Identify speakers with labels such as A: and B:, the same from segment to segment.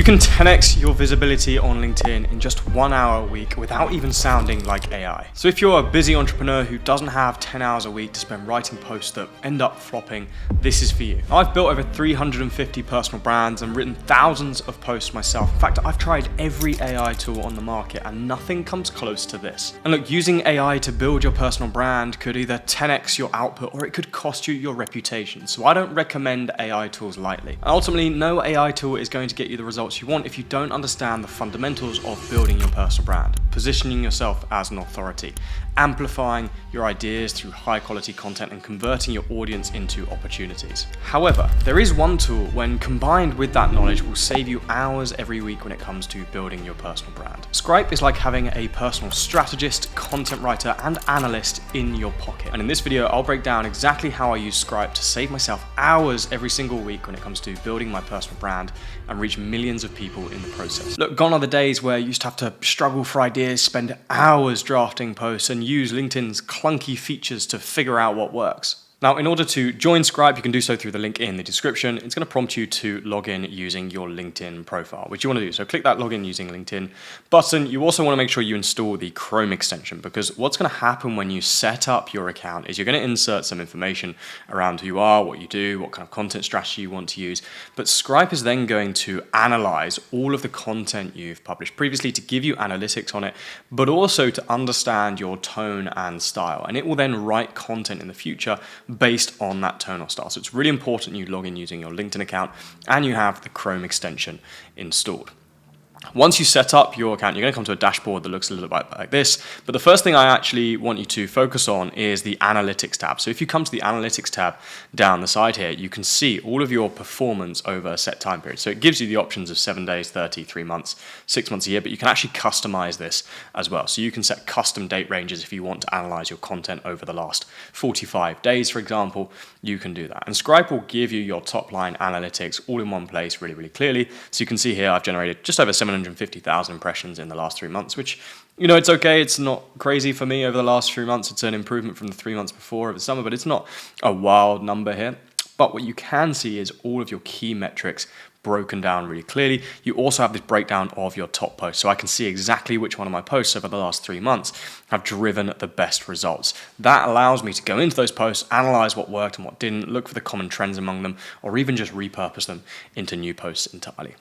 A: can 10x your visibility on LinkedIn in just 1 hour a week without even sounding like AI. So if you're a busy entrepreneur who doesn't have 10 hours a week to spend writing posts that end up flopping, this is for you. I've built over 350 personal brands and written thousands of posts myself. In fact, I've tried every AI tool on the market and nothing comes close to this. And look, using AI to build your personal brand could either 10x your output or it could cost you your reputation. So I don't recommend AI tools lightly. Ultimately, no AI tool is going to get you the results you want if you don't understand the fundamentals of building your personal brand, positioning yourself as an authority, amplifying your ideas through high quality content and converting your audience into opportunities. However, there is one tool when combined with that knowledge will save you hours every week when it comes to building your personal brand. Scripe is like having a personal strategist, content writer, and analyst in your pocket. And in this video, I'll break down exactly how I use Scripe to save myself hours every single week when it comes to building my personal brand and reach millions of people in the process. Look, gone are the days where you used to have to struggle for ideas, spend hours drafting posts, and use LinkedIn's clunky features to figure out what works. Now, in order to join Scripe, you can do so through the link in the description. It's going to prompt you to log in using your LinkedIn profile, which you want to do. So click that login using LinkedIn button. You also want to make sure you install the Chrome extension, because what's going to happen when you set up your account is you're going to insert some information around who you are, what you do, what kind of content strategy you want to use. But Scripe is then going to analyze all of the content you've published previously to give you analytics on it, but also to understand your tone and style. And it will then write content in the future based on that tone or style. So it's really important you log in using your LinkedIn account and you have the Chrome extension installed. Once you set up your account, you're going to come to a dashboard that looks a little bit like this. But the first thing I actually want you to focus on is the Analytics tab. So if you come to the Analytics tab down the side here, you can see all of your performance over a set time period. So it gives you the options of 7 days, 30, 3 months, 6 months, a year, but you can actually customize this as well. So you can set custom date ranges if you want to analyze your content over the last 45 days, for example, you can do that. And Scripe will give you your top line analytics all in one place really, really clearly. So you can see here I've generated just over 750,000 impressions in the last 3 months, which, you know, it's okay. It's not crazy for me over the last 3 months. It's an improvement from the 3 months before over the summer, but it's not a wild number here. But what you can see is all of your key metrics broken down really clearly. You also have this breakdown of your top posts. So I can see exactly which one of my posts over the last 3 months have driven the best results. That allows me to go into those posts, analyze what worked and what didn't, look for the common trends among them, or even just repurpose them into new posts entirely.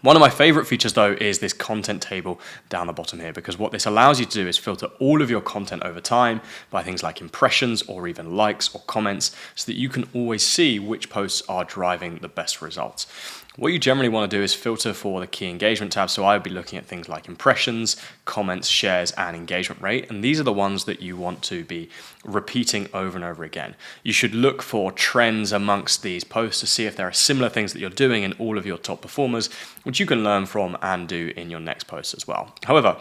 A: One of my favorite features though is this content table down the bottom here, because what this allows you to do is filter all of your content over time by things like impressions or even likes or comments, so that you can always see which posts are driving the best results. What you generally want to do is filter for the key engagement tab. So I would be looking at things like impressions, comments, shares, and engagement rate. And these are the ones that you want to be repeating over and over again. You should look for trends amongst these posts to see if there are similar things that you're doing in all of your top performers, which you can learn from and do in your next post as well. However,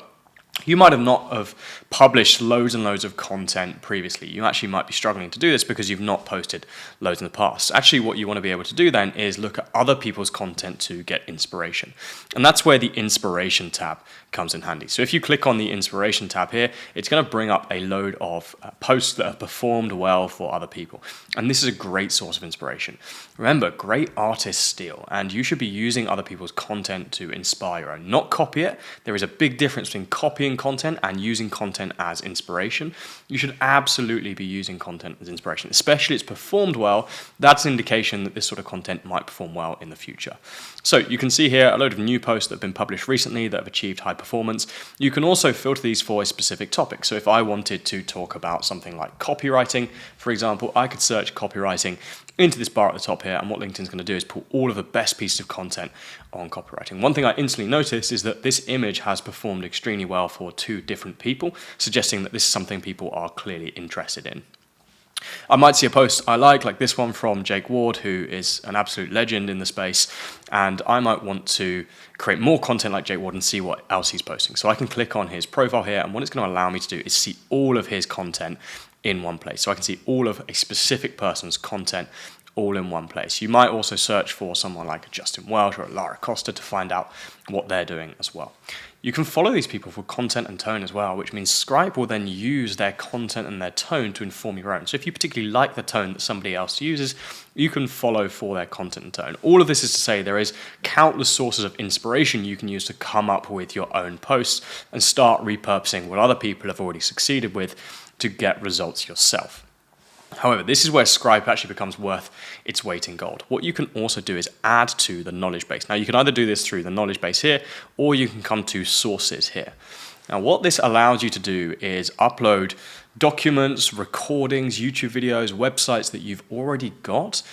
A: you might have published loads and loads of content previously. You actually might be struggling to do this because you've not posted loads in the past. Actually, what you want to be able to do then is look at other people's content to get inspiration. And that's where the Inspiration tab comes in handy. So if you click on the Inspiration tab here, it's going to bring up a load of posts that have performed well for other people. And this is a great source of inspiration. Remember, great artists steal, and you should be using other people's content to inspire your own, not copy it. There is a big difference between copying content and using content as inspiration. You should absolutely be using content as inspiration, especially if it's performed well. That's an indication that this sort of content might perform well in the future. So you can see here a load of new posts that have been published recently that have achieved high performance. You can also filter these for a specific topic. So if I wanted to talk about something like copywriting, for example, I could search copywriting into this bar at the top here, and what LinkedIn's going to do is pull all of the best pieces of content on copywriting. One thing I instantly noticed is that this image has performed extremely well for 2 different people, suggesting that this is something people are clearly interested in. I might see a post I like this one from Jake Ward, who is an absolute legend in the space, and I might want to create more content like Jake Ward and see what else he's posting. So I can click on his profile here, and what it's going to allow me to do is see all of his content in one place. So I can see all of a specific person's content all in one place. You might also search for someone like a Justin Welsh or a Lara Costa to find out what they're doing as well. You can follow these people for content and tone as well, which means Scripe will then use their content and their tone to inform your own. So if you particularly like the tone that somebody else uses, you can follow for their content and tone. All of this is to say there is countless sources of inspiration you can use to come up with your own posts and start repurposing what other people have already succeeded with to get results yourself. However, this is where Scripe actually becomes worth its weight in gold. What you can also do is add to the knowledge base. Now, you can either do this through the knowledge base here, or you can come to sources here. Now, what this allows you to do is upload documents, recordings, YouTube videos, websites that you've already got.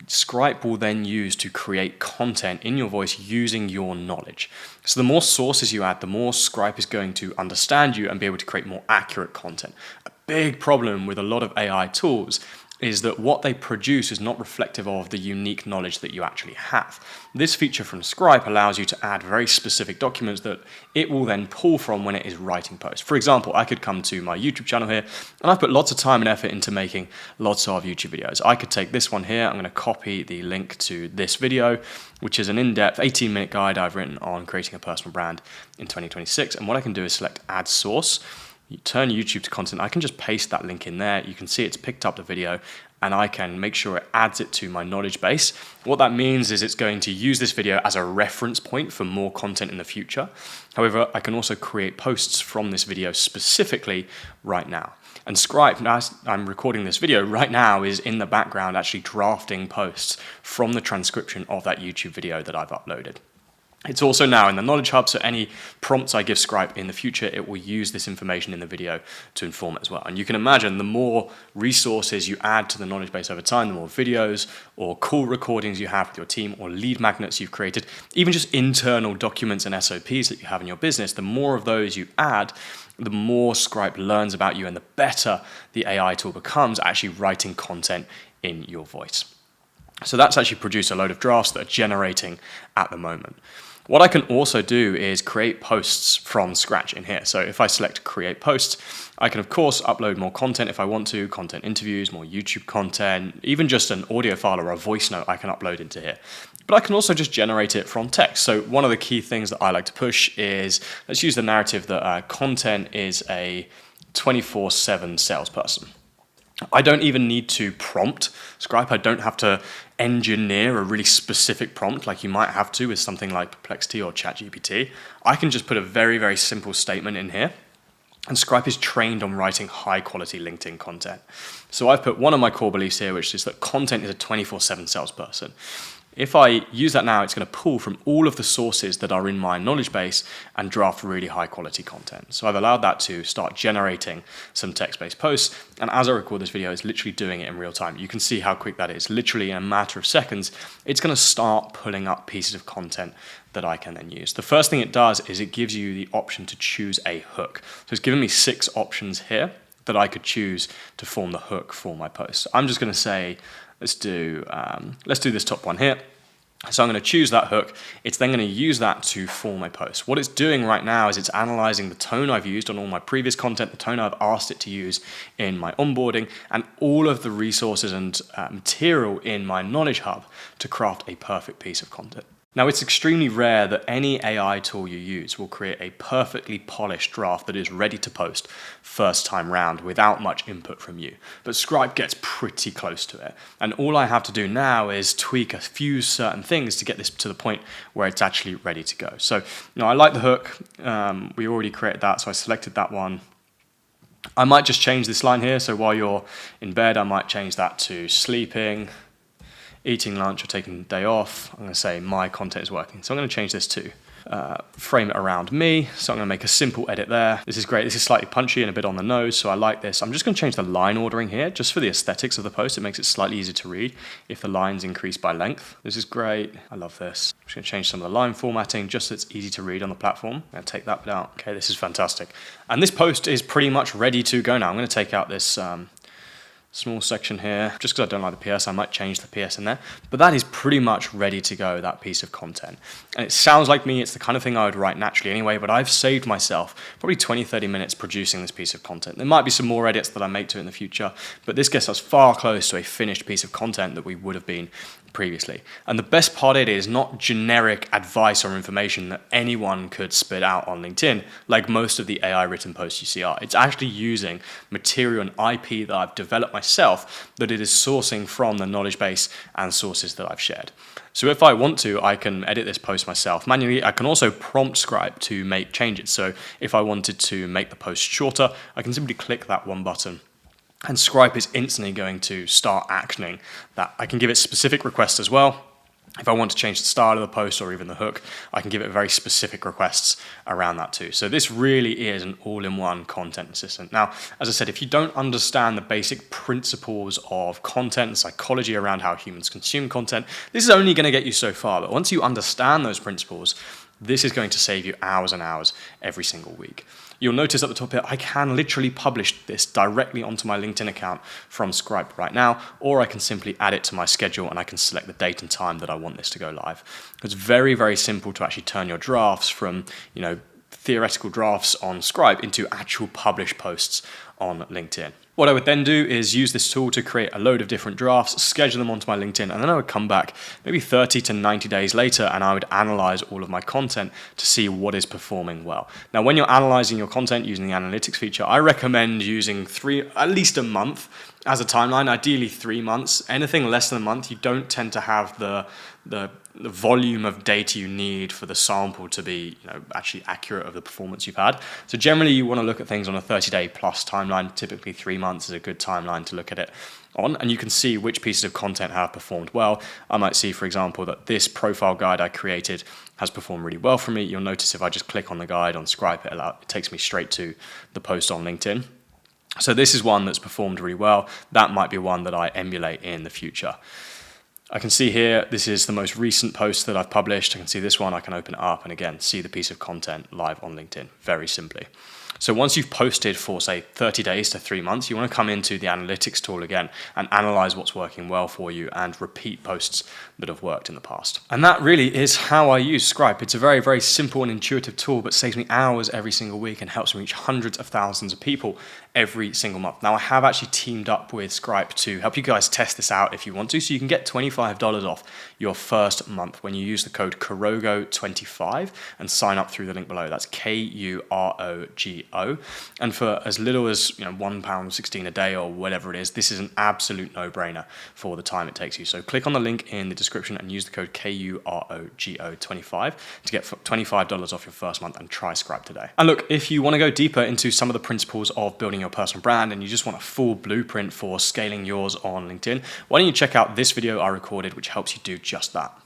A: Scripe will then use to create content in your voice using your knowledge. So the more sources you add, the more Scripe is going to understand you and be able to create more accurate content. A big problem with a lot of AI tools is that what they produce is not reflective of the unique knowledge that you actually have. This feature from Scripe allows you to add very specific documents that it will then pull from when it is writing posts. For example, I could come to my YouTube channel here, and I've put lots of time and effort into making lots of YouTube videos. I could take this one here, I'm going to copy the link to this video, which is an in-depth 18-minute guide I've written on creating a personal brand in 2026, and what I can do is select Add Source. You turn YouTube to content, I can just paste that link in there. You can see it's picked up the video and I can make sure it adds it to my knowledge base. What that means is it's going to use this video as a reference point for more content in the future. However, I can also create posts from this video specifically right now. And Scripe, as I'm recording this video right now, is in the background actually drafting posts from the transcription of that YouTube video that I've uploaded. It's also now in the Knowledge Hub, so any prompts I give Scripe in the future, it will use this information in the video to inform it as well. And you can imagine the more resources you add to the knowledge base over time, the more videos or call recordings you have with your team or lead magnets you've created, even just internal documents and SOPs that you have in your business, the more of those you add, the more Scripe learns about you and the better the AI tool becomes actually writing content in your voice. So that's actually produced a load of drafts that are generating at the moment. What I can also do is create posts from scratch in here. So if I select create posts, I can of course upload more content if I want to, content interviews, more YouTube content, even just an audio file or a voice note I can upload into here. But I can also just generate it from text. So one of the key things that I like to push is, let's use the narrative that content is a 24/7 salesperson. I don't even need to prompt Scripe. I don't have to engineer a really specific prompt like you might have to with something like Perplexity or ChatGPT. I can just put a very, very simple statement in here. And Scripe is trained on writing high quality LinkedIn content. So I've put one of my core beliefs here, which is that content is a 24/7 salesperson. If I use that now, it's going to pull from all of the sources that are in my knowledge base and draft really high quality content. So I've allowed that to start generating some text-based posts. And as I record this video, it's literally doing it in real time. You can see how quick that is. Literally in a matter of seconds, it's going to start pulling up pieces of content that I can then use. The first thing it does is it gives you the option to choose a hook. So it's given me 6 options here that I could choose to form the hook for my post. I'm just going to say, let's do this top one here. So I'm going to choose that hook. It's then going to use that to form a post. What it's doing right now is it's analyzing the tone I've used on all my previous content, the tone I've asked it to use in my onboarding, and all of the resources and material in my Knowledge Hub to craft a perfect piece of content. Now, it's extremely rare that any AI tool you use will create a perfectly polished draft that is ready to post first time round without much input from you. But Scripe gets pretty close to it. And all I have to do now is tweak a few certain things to get this to the point where it's actually ready to go. So, I like the hook. We already created that, so I selected that one. I might just change this line here. So while you're in bed, I might change that to sleeping, eating lunch or taking the day off. I'm going to say my content is working. So I'm going to change this to frame it around me. So I'm going to make a simple edit there. This is great. This is slightly punchy and a bit on the nose, so I like this. I'm just going to change the line ordering here just for the aesthetics of the post. It makes it slightly easier to read if the lines increase by length. This is great. I love this. I'm just going to change some of the line formatting just so it's easy to read on the platform. I'm going to take that bit out. Okay, this is fantastic. And this post is pretty much ready to go now. I'm going to take out this Small section here, just because I don't like the PS, I might change the PS in there, but that is pretty much ready to go, that piece of content. And it sounds like me, it's the kind of thing I would write naturally anyway, but I've saved myself probably 20-30 minutes producing this piece of content. There might be some more edits that I make to it in the future, but this gets us far close to a finished piece of content that we would have been previously. And the best part of it is not generic advice or information that anyone could spit out on LinkedIn, like most of the AI written posts you see are. It's actually using material and IP that I've developed myself, that it is sourcing from the knowledge base and sources that I've shared. So if I want to, I can edit this post myself manually. I can also prompt Scribe to make changes. So if I wanted to make the post shorter, I can simply click that one button, and Scribe is instantly going to start actioning that. I can give it specific requests as well. If I want to change the style of the post or even the hook, I can give it very specific requests around that too. So this really is an all-in-one content assistant. Now, as I said, if you don't understand the basic principles of content and psychology around how humans consume content, this is only going to get you so far. But once you understand those principles, this is going to save you hours and hours every single week. You'll notice at the top here, I can literally publish this directly onto my LinkedIn account from Scribe right now, or I can simply add it to my schedule and I can select the date and time that I want this to go live. It's very, very simple to actually turn your drafts from, theoretical drafts on Scribe into actual published posts on LinkedIn. What I would then do is use this tool to create a load of different drafts, schedule them onto my LinkedIn, and then I would come back maybe 30 to 90 days later and I would analyze all of my content to see what is performing well. Now, when you're analyzing your content using the analytics feature, I recommend using at least a month as a timeline, ideally 3 months. Anything less than a month, you don't tend to have the volume of data you need for the sample to be actually accurate of the performance you've had. So generally you want to look at things on a 30-day plus timeline. Typically 3 months is a good timeline to look at it on, and you can see which pieces of content have performed well. I might see, for example, that this profile guide I created has performed really well for me. You'll notice if I just click on the guide on Scribe, it takes me straight to the post on LinkedIn. So this is one that's performed really well. That might be one that I emulate in the future. I can see here, this is the most recent post that I've published. I can see this one, I can open it up and again, see the piece of content live on LinkedIn, very simply. So once you've posted for, say, 30 days to 3 months, you want to come into the analytics tool again and analyze what's working well for you and repeat posts that have worked in the past. And that really is how I use Scribe. It's a very, very simple and intuitive tool, but saves me hours every single week and helps me reach hundreds of thousands of people every single month. Now, I have actually teamed up with Scribe to help you guys test this out if you want to. So you can get $25 off your first month when you use the code KUROGO25 and sign up through the link below. That's KUROGO. And for as little as £1.16 a day or whatever it is, this is an absolute no-brainer for the time it takes you. So click on the link in the description and use the code KUROGO25 to get $25 off your first month and try Scribe today. And look, if you want to go deeper into some of the principles of building your personal brand and you just want a full blueprint for scaling yours on LinkedIn, why don't you check out this video I recorded which helps you do just that.